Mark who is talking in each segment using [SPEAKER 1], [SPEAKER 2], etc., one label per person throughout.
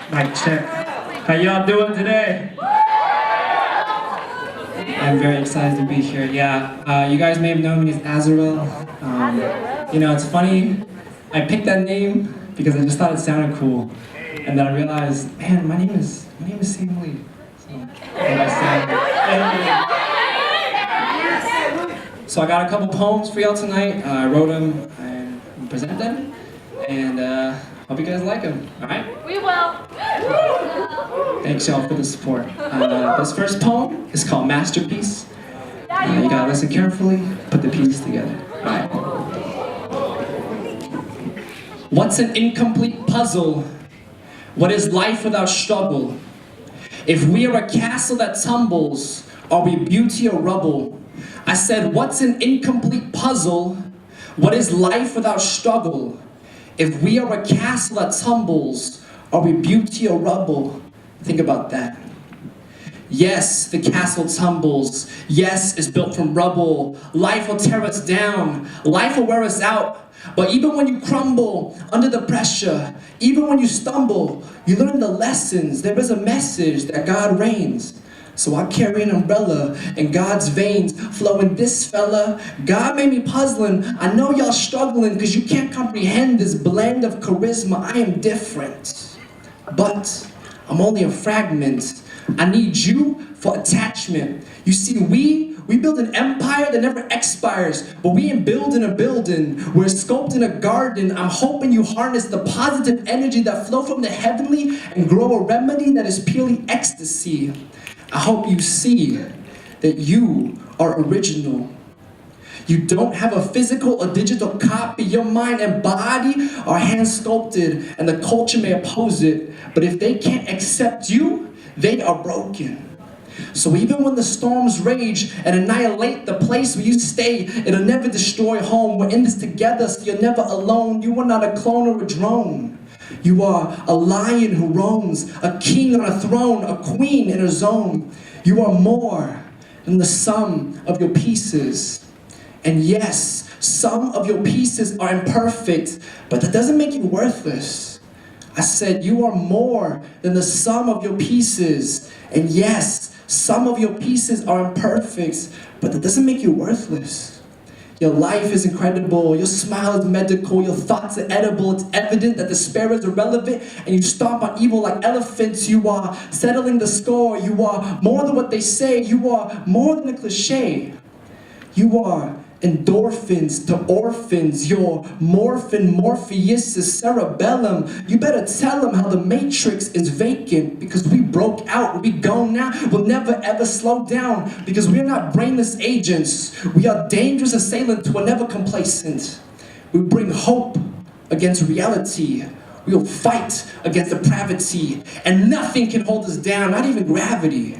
[SPEAKER 1] Mic check. How y'all doing today? I'm very excited to be here. Yeah, you guys may have known me as Azrael. It's funny. I picked that name because I just thought it sounded cool, and then I realized, man, my name is Sam Lee. So I got a couple poems for y'all tonight. I wrote them and present them, and hope you guys like them. All right?
[SPEAKER 2] We will.
[SPEAKER 1] Thanks y'all for the support. This first poem is called Masterpiece. You gotta listen carefully, put the pieces together. Alright. What's an incomplete puzzle? What is life without struggle? If we are a castle that tumbles, are we beauty or rubble? I said, what's an incomplete puzzle? What is life without struggle? If we are a castle that tumbles, are we beauty or rubble? Think about that. Yes, the castle tumbles. Yes, it's built from rubble. Life will tear us down. Life will wear us out. But even when you crumble under the pressure, even when you stumble, you learn the lessons. There is a message that God reigns. So I carry an umbrella and God's veins flowing this fella. God made me puzzling. I know y'all struggling because you can't comprehend this blend of charisma. I am different, but I'm only a fragment. I need you for attachment. You see, we build an empire that never expires, but we ain't building a building. We're sculpting a garden. I'm hoping you harness the positive energy that flow from the heavenly and grow a remedy that is purely ecstasy. I hope you see that you are original. You don't have a physical or digital copy. Your mind and body are hand sculpted, and the culture may oppose it. But if they can't accept you, they are broken. So even when the storms rage and annihilate the place where you stay, it'll never destroy home. We're in this together, so you're never alone. You are not a clone or a drone. You are a lion who roams, a king on a throne, a queen in her zone. You are more than the sum of your pieces. And yes, some of your pieces are imperfect, but that doesn't make you worthless. I said you are more than the sum of your pieces. And yes, some of your pieces are imperfect, but that doesn't make you worthless. Your life is incredible, your smile is medical, your thoughts are edible. It's evident that despair is irrelevant and you stomp on evil like elephants. You are settling the score. You are more than what they say. You are more than a cliche. You are endorphins to orphans. Your morphin, Morpheus is cerebellum. You better tell them how the matrix is vacant because we broke out. We go now. We'll never ever slow down because we're not brainless agents. We are dangerous assailants who are never complacent. We bring hope against reality. We will fight against depravity, and nothing can hold us down, not even gravity.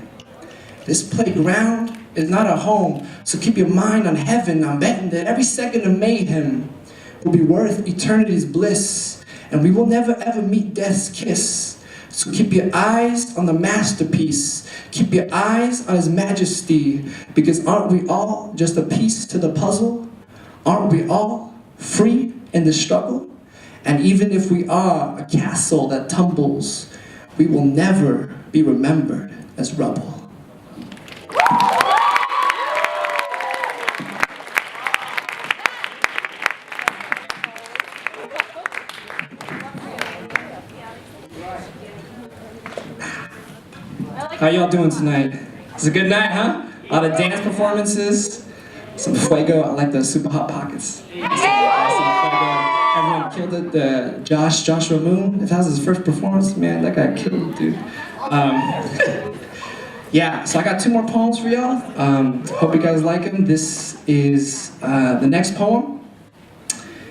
[SPEAKER 1] This playground is not a home, so keep your mind on heaven. I'm betting that every second of mayhem will be worth eternity's bliss, and we will never ever meet death's kiss. So keep your eyes on the masterpiece. Keep your eyes on his majesty, because aren't we all just a piece to the puzzle? Aren't we all free in the struggle? And even if we are a castle that tumbles, we will never be remembered as rubble. How y'all doing tonight? It's a good night, huh? A lot of dance performances, some fuego. I like the super hot pockets. Everyone killed it. The Joshua Moon. If that was his first performance, man, that guy killed it, dude. Yeah, so I got two more poems for y'all. Hope you guys like them. This is the next poem.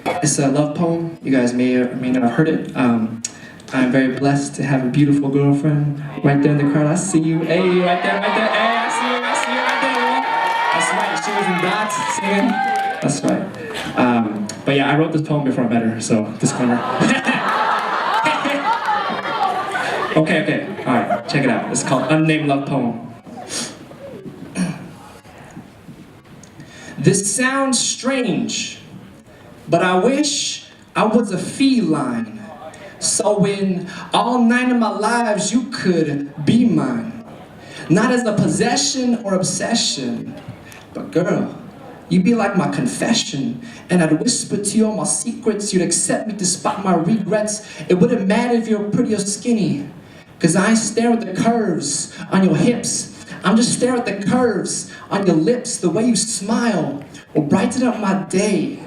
[SPEAKER 1] It's a love poem. You guys may or may not have heard it. I'm very blessed to have a beautiful girlfriend right there in the crowd. I see you. Hey, right there, right there. Hey, I see you right there. That's right. She was in dots singing. That's right. But yeah, I wrote this poem before I met her, so disclaimer. Okay. All right, check it out. It's called Unnamed Love Poem. This sounds strange, but I wish I was a feline. So in all 9 of my lives, you could be mine. Not as a possession or obsession, but girl, you'd be like my confession, and I'd whisper to you all my secrets. You'd accept me despite my regrets. It wouldn't matter if you're pretty or skinny, cause I ain't stare at the curves on your hips. I'm just staring at the curves on your lips. The way you smile will brighten up my day.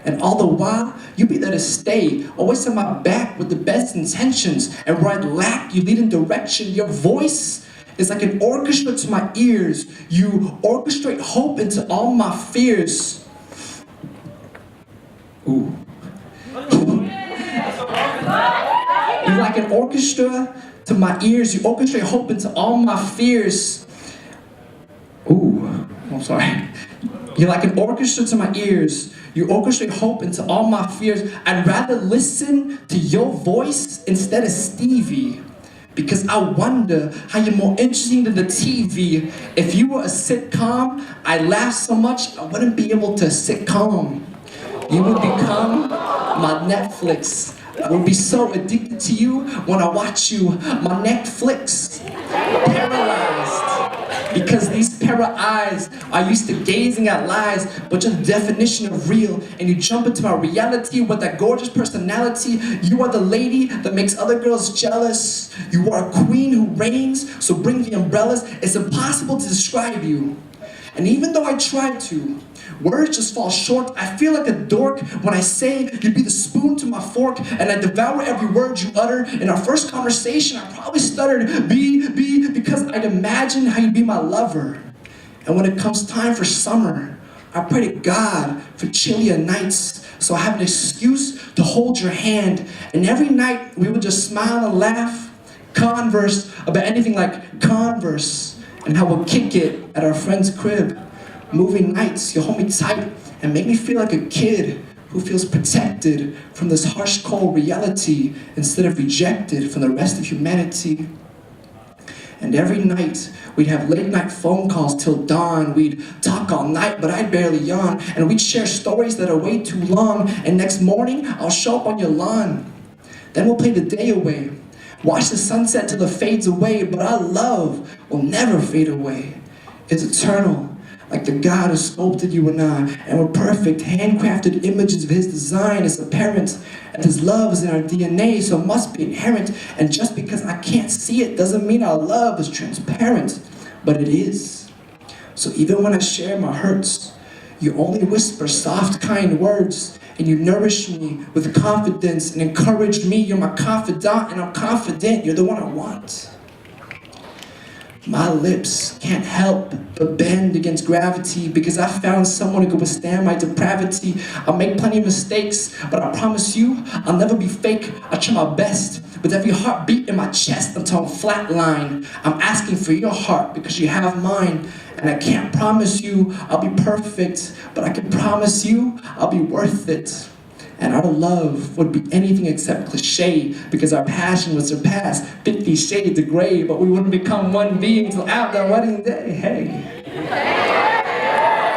[SPEAKER 1] And all the while, you be there to stay, always on my back with the best intentions. And where I'd lack, you lead in direction. Your voice is like an orchestra to my ears. You orchestrate hope into all my fears. Ooh. You're like an orchestra to my ears. You orchestrate hope into all my fears. Ooh, I'm sorry. You're like an orchestra to my ears. You orchestrate hope into all my fears. I'd rather listen to your voice instead of Stevie, because I wonder how you're more interesting than the TV. If you were a sitcom, I'd laugh so much I wouldn't be able to sit calm. You would become my Netflix. I would be so addicted to you when I watch you. My Netflix, paralyzed. Because these para eyes are used to gazing at lies, but you're the definition of real. And you jump into my reality with that gorgeous personality. You are the lady that makes other girls jealous. You are a queen who reigns, so bring the umbrellas. It's impossible to describe you. And even though I try to, words just fall short. I feel like a dork when I say you'd be the spoon to my fork, and I devour every word you utter. In our first conversation, I probably stuttered, be, because I'd imagine how you'd be my lover. And when it comes time for summer, I pray to God for chillier nights, so I have an excuse to hold your hand. And every night, we would just smile and laugh, converse about anything like Converse, and how we'll kick it at our friend's crib. Movie nights, you hold me tight and make me feel like a kid who feels protected from this harsh, cold reality instead of rejected from the rest of humanity. And every night, we'd have late night phone calls till dawn. We'd talk all night, but I'd barely yawn. And we'd share stories that are way too long. And next morning, I'll show up on your lawn. Then we'll play the day away. Watch the sunset till it fades away. But our love will never fade away. It's eternal. Like the God who sculpted you and I, and we're perfect, handcrafted images of His design. It's apparent that His love is in our DNA, so it must be inherent. And just because I can't see it doesn't mean our love is transparent, but it is. So even when I share my hurts, you only whisper soft, kind words, and you nourish me with confidence and encourage me. You're my confidant, and I'm confident you're the one I want. My lips can't help but bend against gravity because I found someone who could withstand my depravity. I'll make plenty of mistakes, but I promise you, I'll never be fake. I try my best with every heartbeat in my chest until I'm flatline. I'm asking for your heart because you have mine. And I can't promise you I'll be perfect, but I can promise you I'll be worth it. And our love would be anything except cliche, because our passion would surpass 50 shades of gray, but we wouldn't become one being till after our wedding day. Hey.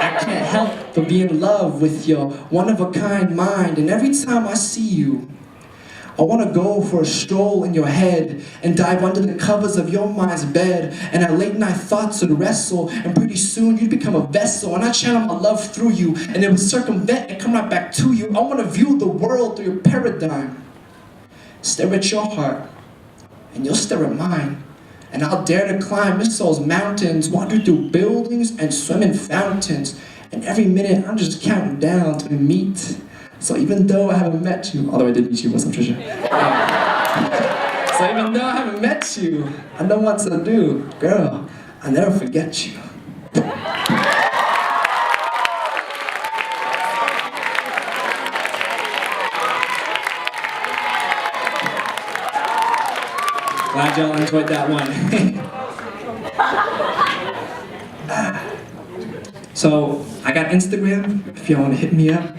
[SPEAKER 1] I can't help but be in love with your one-of-a-kind mind, and every time I see you, I want to go for a stroll in your head and dive under the covers of your mind's bed, and our late night thoughts would wrestle, and pretty soon you'd become a vessel, and I channel my love through you, and it would circumvent and come right back to you. I want to view the world through your paradigm. Stare at your heart, and you'll stare at mine, and I'll dare to climb Miss Soul's mountains, wander through buildings and swim in fountains, and every minute I'm just counting down to meet. So even though I haven't met you, although I did meet you, what's up, Trisha? So even though I haven't met you, I know what to do. Girl, I'll never forget you. Glad y'all enjoyed that one. So, I got Instagram, if y'all want to hit me up.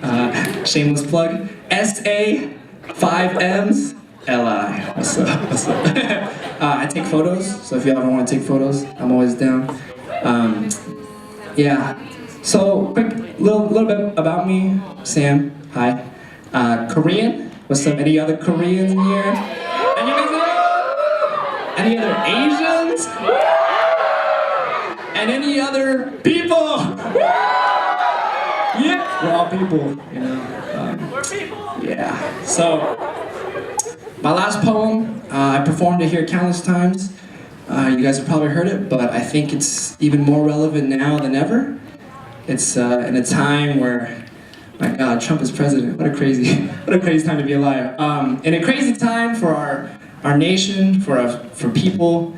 [SPEAKER 1] Shameless plug. SA5Ms LI. What's up? What's up? I take photos, so if y'all ever want to take photos, I'm always down. Yeah. So, quick little bit about me. Sam, hi. Korean, What's up? Any other Koreans in here? Any other Asians? And any other people? Yeah, we're all people, you know.
[SPEAKER 2] We're people.
[SPEAKER 1] Yeah. So, my last poem, I performed it here countless times. You guys have probably heard it, but I think it's even more relevant now than ever. It's in a time where, my God, Trump is president. What a crazy time to be alive. In a crazy time for our nation, for people.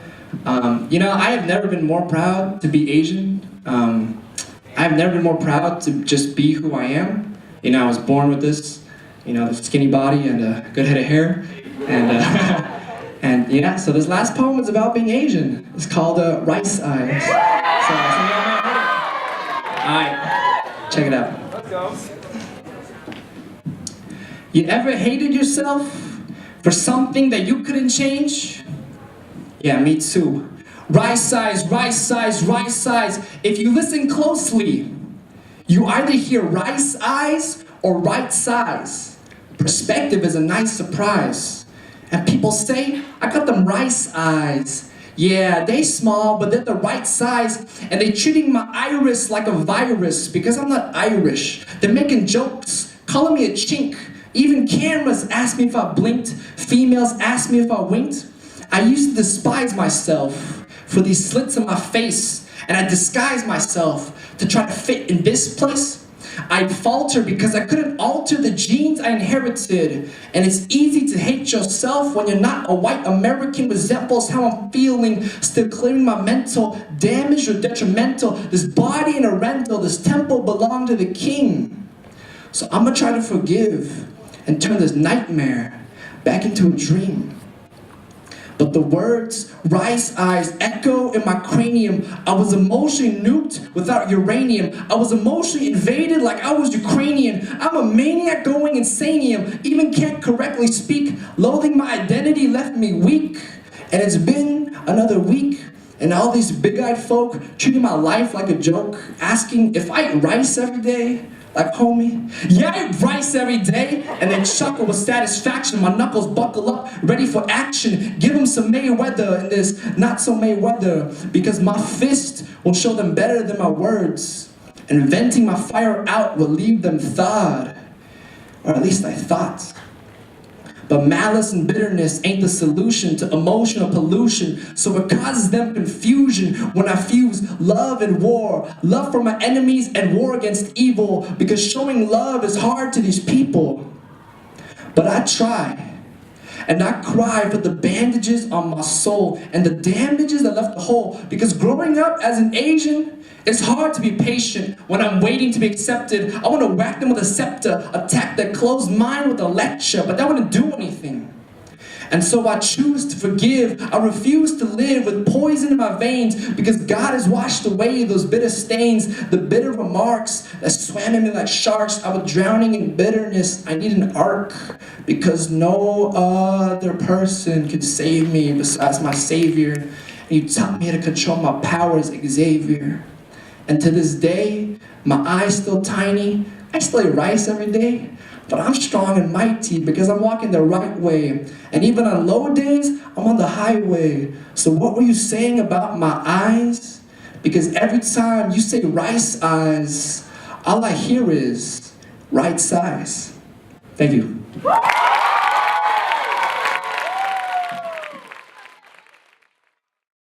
[SPEAKER 1] You know, I have never been more proud to be Asian. I've never been more proud to just be who I am. You know, I was born with this, you know, skinny body and a good head of hair. And, and yeah, so this last poem is about being Asian. It's called Rice Eyes. So, alright, check it out.
[SPEAKER 2] Let's go.
[SPEAKER 1] You ever hated yourself for something that you couldn't change? Yeah, me too. Rice size, rice size, rice size. If you listen closely, you either hear rice eyes or right size. Perspective is a nice surprise. And people say, I got them rice eyes. Yeah, they small, but they're the right size. And they treating my iris like a virus because I'm not Irish. They're making jokes, calling me a chink. Even cameras ask me if I blinked. Females ask me if I winked. I used to despise myself for these slits in my face, and I disguised myself to try to fit in this place. I'd falter because I couldn't alter the genes I inherited. And it's easy to hate yourself when you're not a white American. Resembles how I'm feeling, still clearing my mental damage or detrimental. This body in a rental, this temple belonged to the king. So I'm gonna try to forgive and turn this nightmare back into a dream. But the words, rice eyes, echo in my cranium. I was emotionally nuked without uranium. I was emotionally invaded like I was Ukrainian. I'm a maniac going insanium. Even can't correctly speak. Loathing my identity left me weak. And it's been another week. And all these big-eyed folk treating my life like a joke. Asking if I eat rice every day. Like, homie, yeah, I eat rice every day. And they chuckle with satisfaction. My knuckles buckle up, ready for action. Give them some Mayweather in this not so Mayweather. Because my fist will show them better than my words. And venting my fire out will leave them thawed. Or at least I thought. But malice and bitterness ain't the solution to emotional pollution. So it causes them confusion when I fuse love and war. Love for my enemies and war against evil. Because showing love is hard to these people. But I try. And I cry for the bandages on my soul and the damages that left the hole. Because growing up as an Asian, it's hard to be patient when I'm waiting to be accepted. I want to whack them with a scepter, attack their closed mind with a lecture, but that wouldn't do anything. And so I choose to forgive. I refuse to live with poison in my veins because God has washed away those bitter stains, the bitter remarks that swam in me like sharks. I was drowning in bitterness. I need an ark because no other person could save me besides my Savior. And you taught me how to control my powers, Xavier. And to this day, my eyes still tiny. I still eat rice every day. But I'm strong and mighty because I'm walking the right way. And even on low days, I'm on the highway. So what were you saying about my eyes? Because every time you say rice eyes, all I hear is right size. Thank you.